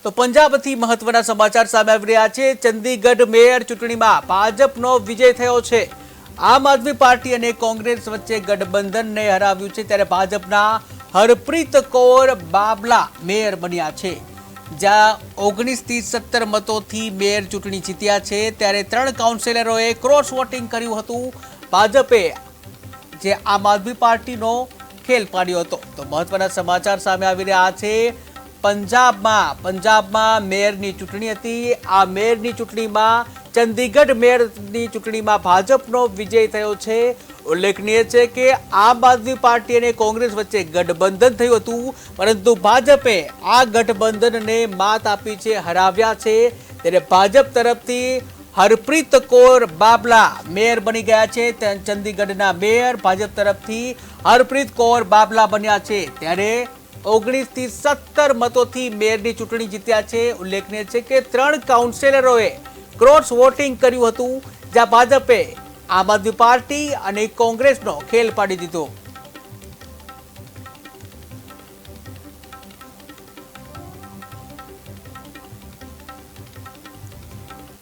તો પંજાબથી મહત્વના સમાચાર સામે આવી રહ્યા છે। ચંદીગઢ મેયર ચૂંટણીમાં ભાજપનો વિજય થયો છે। આમ આદમી પાર્ટી અને કોંગ્રેસ વચ્ચે ગઠબંધનને હરાવ્યું છે, ત્યારે ભાજપના હરપ્રીત કૌર બાબલા મેયર બન્યા છે। જ્યાં 19થી 17 મતોથી મેયર ચૂંટણી જીત્યા છે, ત્યારે 3 કાઉન્સિલરોએ ક્રોસ વોટિંગ કર્યું હતું। ભાજપે જે આમ આદમી પાર્ટીનો ખેલ પાડ્યો હતો। તો મહત્વના સમાચાર સામે આવી રહ્યા છે। પંજાબમાં મેયરની ચૂંટણી હતી। આ મેયરની ચૂંટણીમાં ચંદીગઢ મેયરની ચૂંટણીમાં ભાજપનો વિજય થયો છે। ઉલ્લેખનીય છે કે આમ આદમી પાર્ટી અને કોંગ્રેસ વચ્ચે ગઠબંધન થયું હતું, પરંતુ ભાજપે આ ગઠબંધનને માત આપી છે, હરાવ્યા છે। ત્યારે ભાજપ તરફથી હરપ્રીત કૌર બાબલા મેયર બની ગયા છે। ચંદીગઢના મેયર ભાજપ તરફથી હરપ્રીત કૌર બાબલા બન્યા છે। ત્યારે 19થી 17 મતોથી મેયરની ચૂંટણી જીત્યા છે। ઉલ્લેખનીય છે કે 3 કાઉન્સિલરોએ ક્રોસ વોટિંગ કર્યું હતું, જ્યાં ભાજપે આમ આદમી પાર્ટી અને કોંગ્રેસનો ખેલ પાડી દીધો।